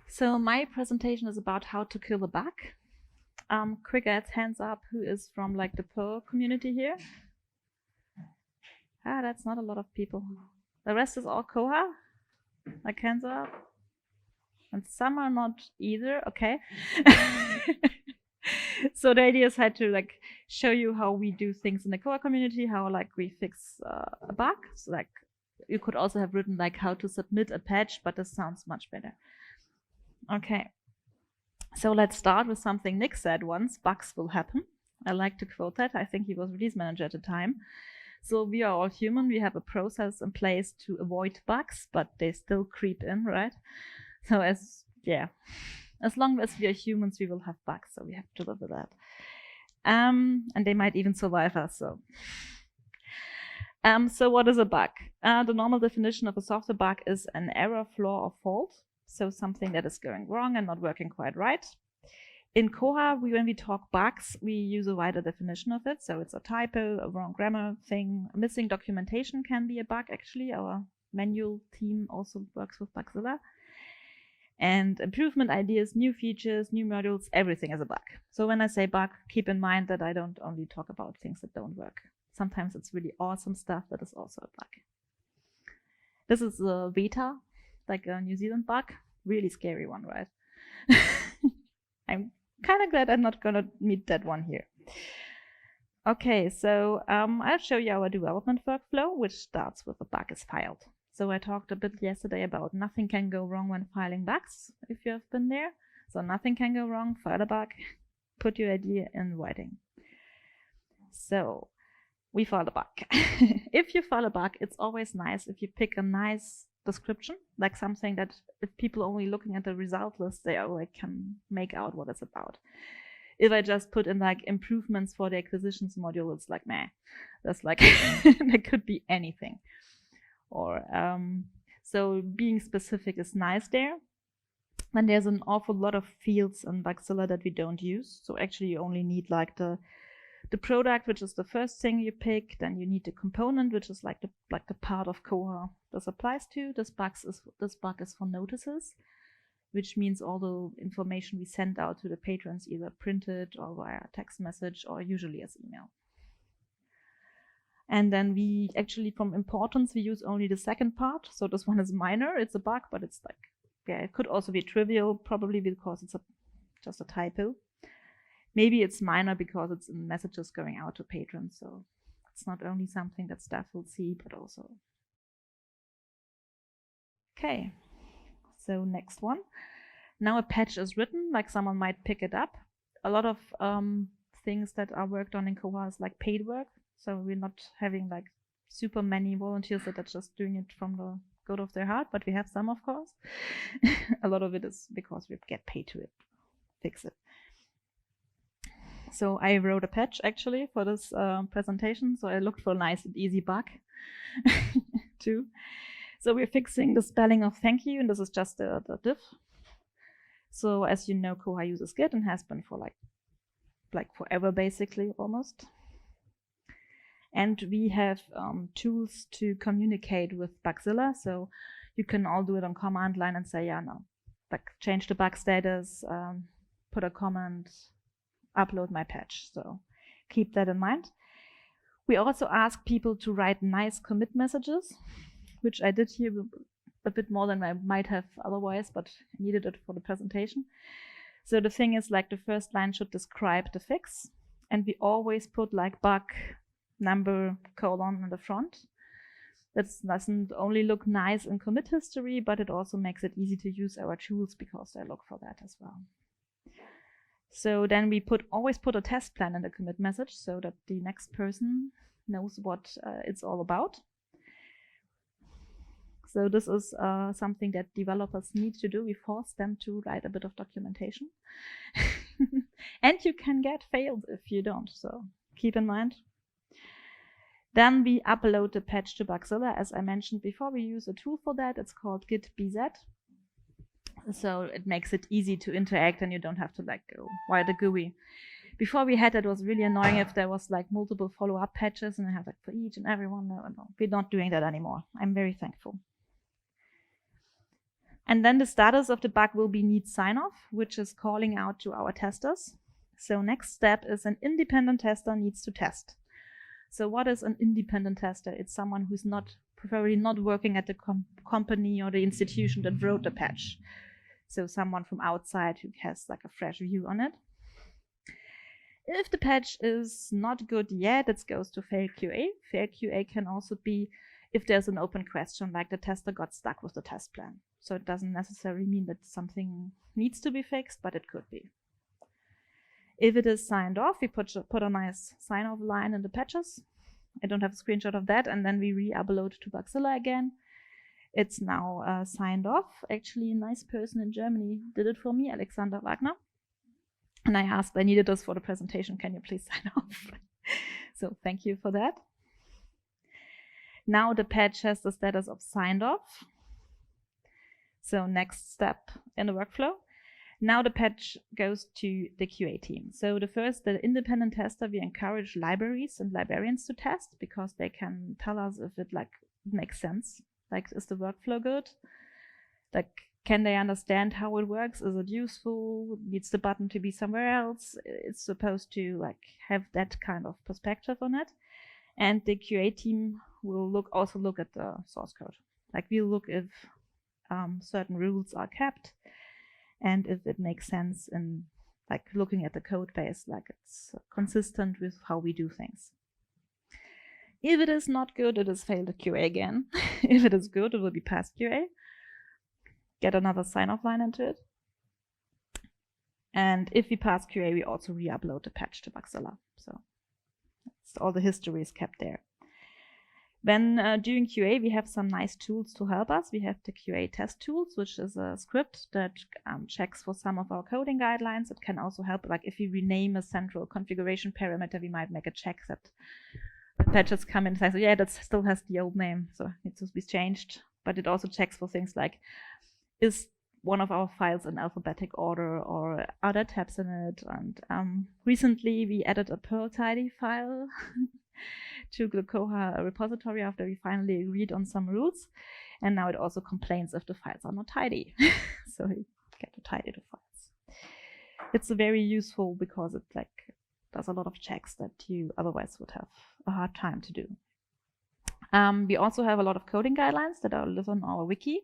So my presentation is about how to kill a bug. Quick hands up, who is from like the Perl community here? That's not a lot of people. The rest is all Koha. Like hands up. And some are not either. Okay. So the idea is how to like show you how we do things in the Koha community, how like we fix a bug. So like you could also have written like how to submit a patch, but this sounds much better. Okay. So let's start with something Nick said once: bugs will happen. I like to quote that. I think he was release manager at the time. So we are all human. We have a process in place to avoid bugs, but they still creep in, right? So as long as we are humans, we will have bugs. So we have to live with that. And they might even survive us. So what is a bug? The normal definition of a software bug is an error, flaw, or fault. So something that is going wrong and not working quite right. In Koha, when we talk bugs, we use a wider definition of it. So it's a typo, a wrong grammar thing, missing documentation can be a bug, actually. Our manual team also works with Bugzilla. And improvement ideas, new features, new modules, everything is a bug. So when I say bug, keep in mind that I don't only talk about things that don't work. Sometimes it's really awesome stuff that is also a bug. This is a beta, like a New Zealand bug. Really scary one, right? I'm kind of glad I'm not going to meet that one here. Okay, so I'll show you our development workflow, which starts with a bug is filed. So I talked a bit yesterday about nothing can go wrong when filing bugs, if you have been there. So nothing can go wrong, file a bug, put your idea in writing. So we file a bug. If you file a bug, it's always nice if you pick a nice description, like something that if people only looking at the result list, they like can make out what it's about. If I just put in like improvements for the acquisitions module, it's like, meh. That's like, that could be anything. Or so being specific is nice there. And there's an awful lot of fields in Bugzilla that we don't use. So actually you only need like the product, which is the first thing you pick. Then you need the component, which is like the part of Koha this applies to. This bug is for notices, which means all the information we send out to the patrons, either printed or via text message or usually as email. And then we actually, from importance, we use only the second part. So this one is minor. It's a bug, but it's like, it could also be trivial, probably because it's just a typo. Maybe it's minor because it's in messages going out to patrons. So it's not only something that staff will see, but also. Okay, so next one. Now a patch is written, like someone might pick it up. A lot of things that are worked on in Koha is like paid work. So we're not having like super many volunteers that are just doing it from the good of their heart, but we have some, of course. A lot of it is because we get paid to fix it. So I wrote a patch actually for this presentation. So I looked for a nice and easy bug too. So we're fixing the spelling of thank you, and this is just the diff. So as you know, Koha uses Git and has been for like forever, basically, almost. And we have tools to communicate with Bugzilla. So you can all do it on command line and say, yeah, no, like change the bug status, put a comment, upload my patch. So keep that in mind. We also ask people to write nice commit messages, which I did here a bit more than I might have otherwise, but I needed it for the presentation. So the thing is, like, the first line should describe the fix, and we always put like bug number colon in the front. That doesn't only look nice in commit history, but it also makes it easy to use our tools because they look for that as well. So then we always put a test plan in the commit message so that the next person knows what it's all about. So this is something that developers need to do. We force them to write a bit of documentation. And you can get failed if you don't, so keep in mind. Then we upload the patch to Bugzilla. As I mentioned before, we use a tool for that. It's called Git BZ. So it makes it easy to interact and you don't have to like go via the GUI. Before we had it was really annoying if there was like multiple follow-up patches and I have like for each and every one. No, we're not doing that anymore. I'm very thankful. And then the status of the bug will be need sign-off, which is calling out to our testers. So next step is an independent tester needs to test. So what is an independent tester? It's someone who's preferably not working at the company or the institution that wrote the patch. So someone from outside who has like a fresh view on it. If the patch is not good yet, it goes to fail QA. Fail QA can also be if there's an open question, like the tester got stuck with the test plan. So it doesn't necessarily mean that something needs to be fixed, but it could be. If it is signed off, we put a nice sign-off line in the patches. I don't have a screenshot of that, and then we re-upload to Bugzilla again. It's now signed off. Actually, a nice person in Germany did it for me, Alexander Wagner. And I asked, I needed this for the presentation, can you please sign off? So thank you for that. Now the patch has the status of signed off. So next step in the workflow. Now the patch goes to the QA team. So the independent tester, we encourage libraries and librarians to test because they can tell us if it makes sense. Like, is the workflow good? Like, can they understand how it works? Is it useful? Needs the button to be somewhere else? It's supposed to have that kind of perspective on it. And the QA team will also look at the source code. Like, we'll look if certain rules are kept and if it makes sense in looking at the code base, like it's consistent with how we do things. If it is not good, it is failed QA again. If it is good, it will be passed QA. Get another sign-off line into it. And if we pass QA, we also re-upload the patch to Bugzilla. So all the history is kept there. When doing QA, we have some nice tools to help us. We have the QA test tools, which is a script that checks for some of our coding guidelines. It can also help, like if you rename a central configuration parameter, we might make a check that the patches come in and say, so yeah, that still has the old name, so it needs to be changed. But it also checks for things like, is one of our files in alphabetic order or are there tabs in it? And recently we added a Perl tidy file to the Koha repository after we finally agreed on some rules. And now it also complains if the files are not tidy. So we get to tidy the files. It's very useful because it does a lot of checks that you otherwise would have a hard time to do. We also have a lot of coding guidelines that are listed on our wiki.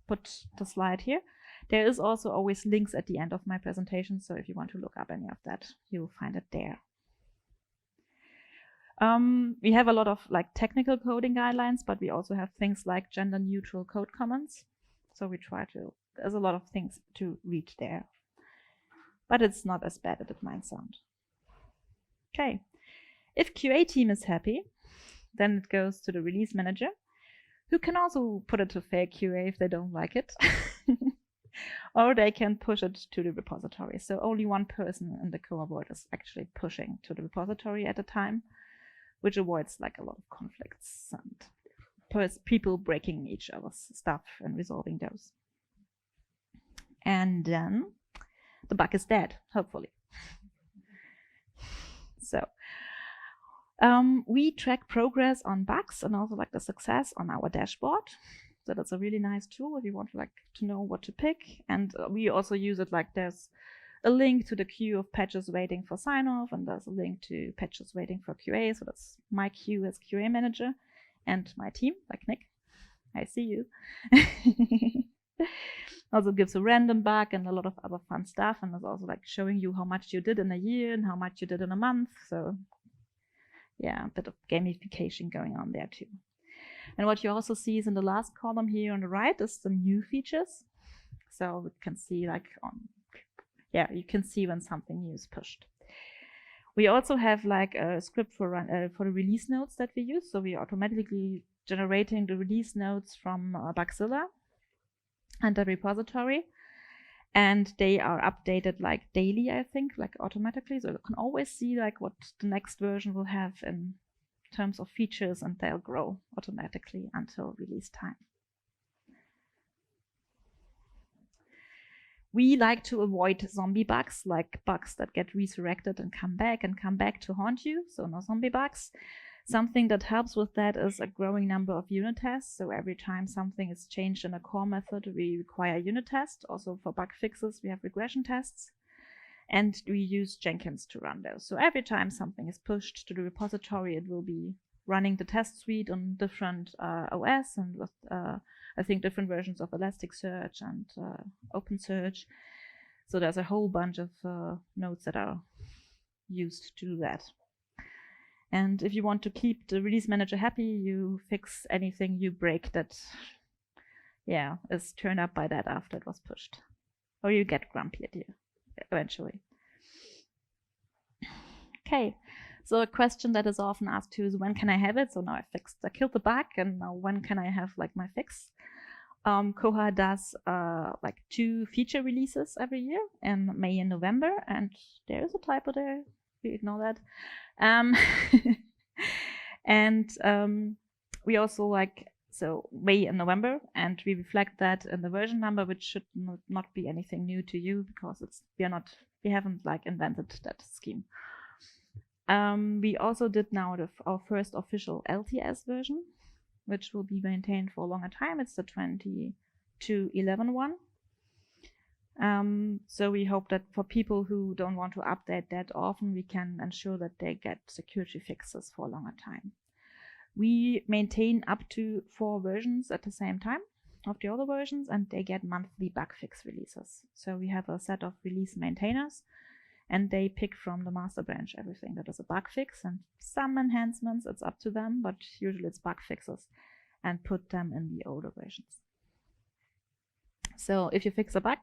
Put the slide here. There is also always links at the end of my presentation, so if you want to look up any of that, you'll find it there. We have a lot of technical coding guidelines, but we also have things like gender neutral code comments. So we try to, there's a lot of things to read there, but it's not as bad as it might sound. Okay, if QA team is happy, then it goes to the release manager, who can also put it to fail QA if they don't like it. Or they can push it to the repository. So only one person in the Koha board is actually pushing to the repository at a time, which avoids a lot of conflicts and people breaking each other's stuff and resolving those. And then the bug is dead, hopefully. So we track progress on bugs and also the success on our dashboard. So that's a really nice tool if you want to know what to pick. And we also use it there's a link to the queue of patches waiting for sign-off, and there's a link to patches waiting for QA. So that's my queue as QA manager and my team, like Nick. I see you. Also gives a random bug and a lot of other fun stuff, and it's also showing you how much you did in a year and how much you did in a month. So yeah, a bit of gamification going on there too. And what you also see is in the last column here on the right is some new features. So we can see you can see when something new is pushed. We also have a script for the release notes that we use. So we are automatically generating the release notes from Bugzilla and the repository. And they are updated daily, I think, automatically. So you can always see what the next version will have in terms of features, and they'll grow automatically until release time. We like to avoid zombie bugs, bugs that get resurrected and come back to haunt you. So no zombie bugs. Something that helps with that is a growing number of unit tests. So every time something is changed in a core method, we require a unit test. Also for bug fixes, we have regression tests. And we use Jenkins to run those. So every time something is pushed to the repository, it will be running the test suite on different OS and with, I think, different versions of Elasticsearch and OpenSearch. So there's a whole bunch of nodes that are used to do that. And if you want to keep the release manager happy, you fix anything you break that, is turned up by that after it was pushed. Or you get grumpy at you eventually. Okay, so a question that is often asked too is, when can I have it? So now I killed the bug, and now when can I have like my fix? Koha does like 2 feature releases every year in May and November, and there is a typo there. We ignore that. And we also so May and November, and we reflect that in the version number, which should not be anything new to you because we haven't like invented that scheme. We also did now our first official LTS version, which will be maintained for a longer time. It's the 22.11 one. So we hope that for people who don't want to update that often, we can ensure that they get security fixes for a longer time. We maintain up to 4 versions at the same time of the other versions, and they get monthly bug fix releases. So we have a set of release maintainers, and they pick from the master branch everything that is a bug fix, and some enhancements, it's up to them, but usually it's bug fixes, and put them in the older versions. So if you fix a bug,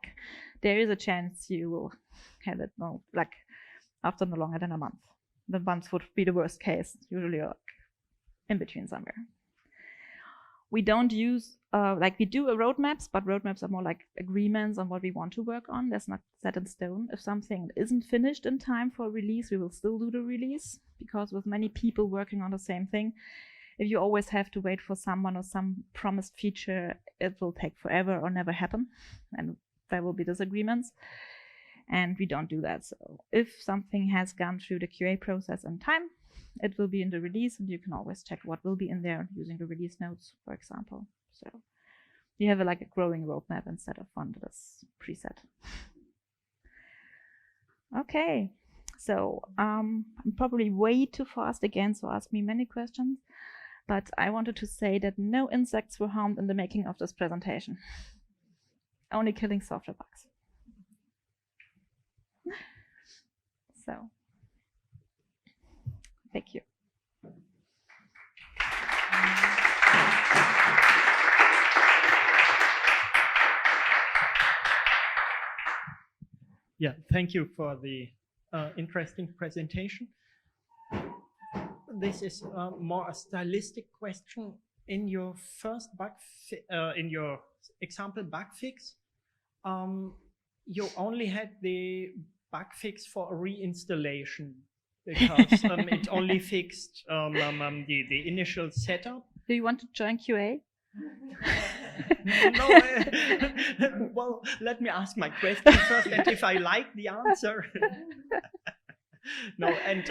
there is a chance you will have it after no longer than a month. The month would be the worst case, usually in between somewhere. We don't use, we do roadmaps, but roadmaps are more like agreements on what we want to work on. That's not set in stone. If something isn't finished in time for release, we will still do the release, because with many people working on the same thing, if you always have to wait for someone or some promised feature, it will take forever or never happen, and there will be disagreements. And we don't do that. So if something has gone through the QA process in time, it will be in the release, and you can always check what will be in there using the release notes, for example. So you have a growing roadmap instead of one that is preset. Okay, so I'm probably way too fast again, so ask me many questions. But I wanted to say that no insects were harmed in the making of this presentation. Only killing software bugs. So, thank you. Yeah, thank you for the interesting presentation. This is more a stylistic question. In your first in your example bug fix, you only had the bug fix for a reinstallation, because it only fixed the initial setup. Do you want to join QA? No, well, let me ask my question first, and if I like the answer. No, and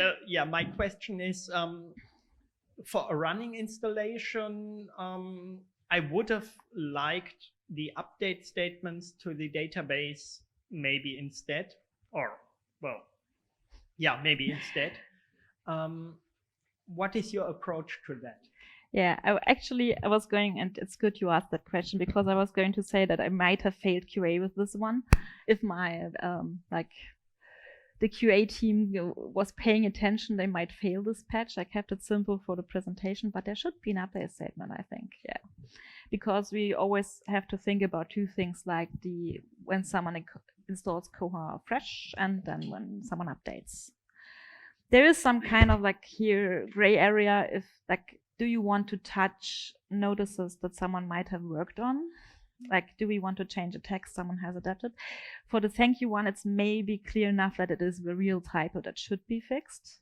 my question is, for a running installation, I would have liked the update statements to the database maybe instead, or, well, yeah, maybe instead. What is your approach to that? Yeah, I was going, and it's good you asked that question, because I was going to say that I might have failed QA with this one if my the QA team was paying attention. They might fail this patch. I kept it simple for the presentation, but there should be an update statement, I think. Yeah, because we always have to think about 2 things, like when someone installs Koha fresh, and then when someone updates. There is some kind of here gray area. If do you want to touch notices that someone might have worked on? Do we want to change a text someone has adapted? For the thank you one, it's maybe clear enough that it is a real typo that should be fixed,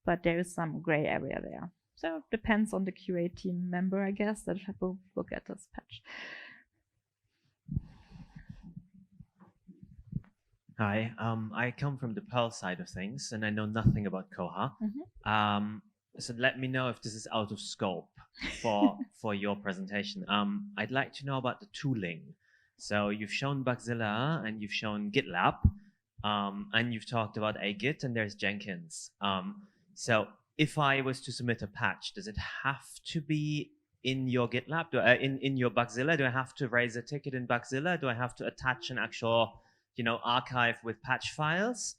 but there is some gray area there. So it depends on the QA team member, I guess, that will look at this patch. Hi, I come from the Perl side of things, and I know nothing about Koha. Mm-hmm. So let me know if this is out of scope for your presentation. I'd like to know about the tooling. So you've shown Bugzilla and you've shown GitLab, and you've talked about Git and there's Jenkins. So if I was to submit a patch, does it have to be in your GitLab? In your Bugzilla? Do I have to raise a ticket in Bugzilla? Do I have to attach an actual, archive with patch files?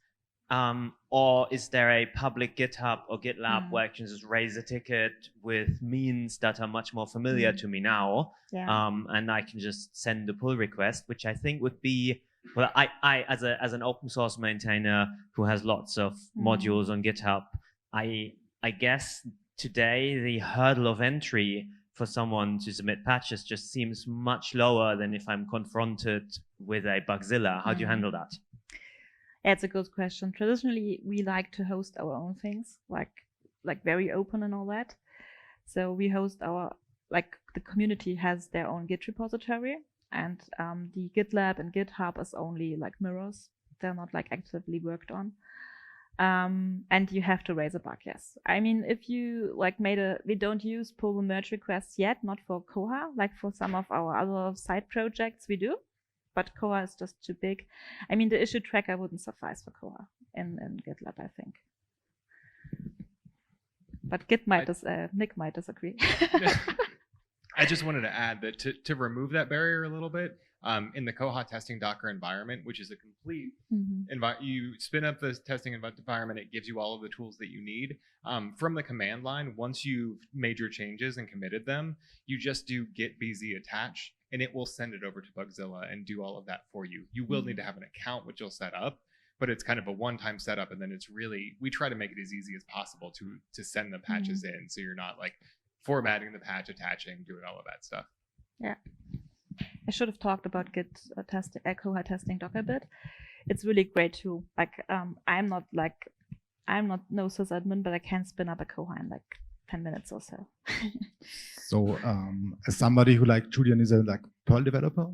Or is there a public GitHub or GitLab where I can just raise a ticket with means that are much more familiar to me now, and I can just send a pull request, which I think would be, well, I as an open source maintainer who has lots of modules on GitHub, I guess today the hurdle of entry for someone to submit patches just seems much lower than if I'm confronted with a Bugzilla. How do you handle that? Yeah, it's a good question. Traditionally, we like to host our own things, like very open and all that. So we host the community has their own Git repository, and the GitLab and GitHub is only like mirrors. They're not like actively worked on. And you have to raise a bug, yes. I mean, if you we don't use pull merge requests yet, not for Koha, like for some of our other side projects we do. But Koha is just too big. I mean, the issue tracker wouldn't suffice for Koha in GitLab, I think. But Nick might disagree. I just wanted to add that to remove that barrier a little bit, in the Koha testing Docker environment, which is a complete you spin up the testing environment, it gives you all of the tools that you need. From the command line, once you've made your changes and committed them, you just do git bz attach, and it will send it over to Bugzilla and do all of that for you. You will need to have an account, which you'll set up, but it's kind of a one-time setup, and then we try to make it as easy as possible to send the patches in, so you're not like formatting the patch, attaching, doing all of that stuff. Yeah. I should have talked about Git Koha testing Docker a bit. It's really great too. I'm not no sysadmin, but I can spin up a Koha in like 10 minutes or so. So as somebody who, like Julian, is a Perl developer,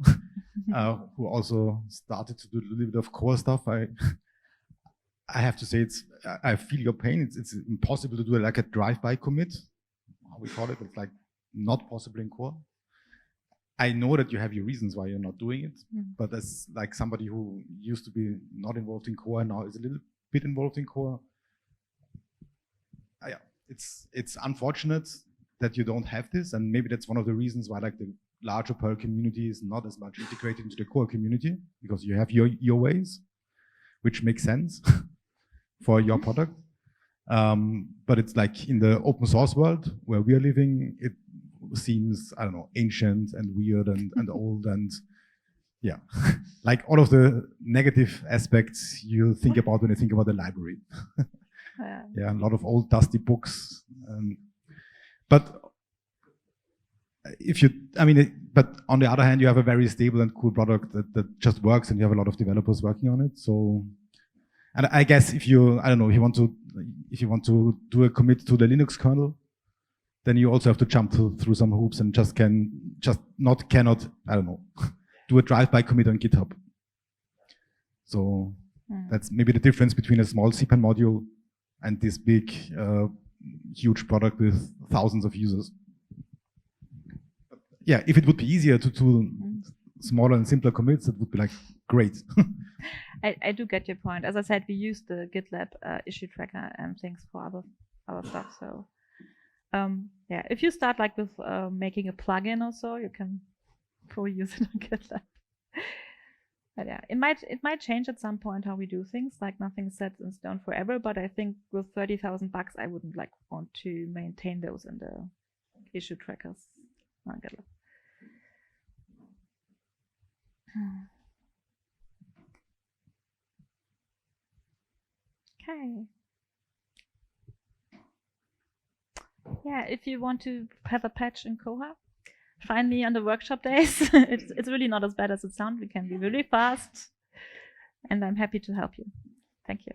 who also started to do a little bit of core stuff, I have to say I feel your pain. It's impossible to do like a drive-by commit, how we call it. It's like not possible in core. I know that you have your reasons why you're not doing it, but as like somebody who used to be not involved in core and now is a little bit involved in core, it's unfortunate that you don't have this, and maybe that's one of the reasons why like the larger Perl community is not as much integrated into the core community, because you have your ways, which makes sense for your product. But it's like in the open source world where we are living, it seems, I don't know, ancient and weird and old, and yeah, like all of the negative aspects you think about when you think about the library. Yeah, a lot of old dusty books. But but on the other hand, you have a very stable and cool product that just works, and you have a lot of developers working on it. So, and I guess if you want to do a commit to the Linux kernel, then you also have to jump through some hoops and cannot do a drive-by commit on GitHub. So that's maybe the difference between a small cpan module and this big, huge product with thousands of users. Yeah, if it would be easier to do smaller and simpler commits, it would be like great. I do get your point. As I said, we use the GitLab issue tracker and things for other stuff. So yeah, if you start like with making a plugin or so, you can probably use it on GitLab. But yeah, it might change at some point how we do things. Like nothing's set in stone forever. But I think with 30,000 bucks, I wouldn't like want to maintain those in the issue trackers on GitLab. Okay. Yeah, if you want to have a patch in Koha, find me on the workshop days. It's really not as bad as it sounds. We can be really fast, and I'm happy to help you. Thank you.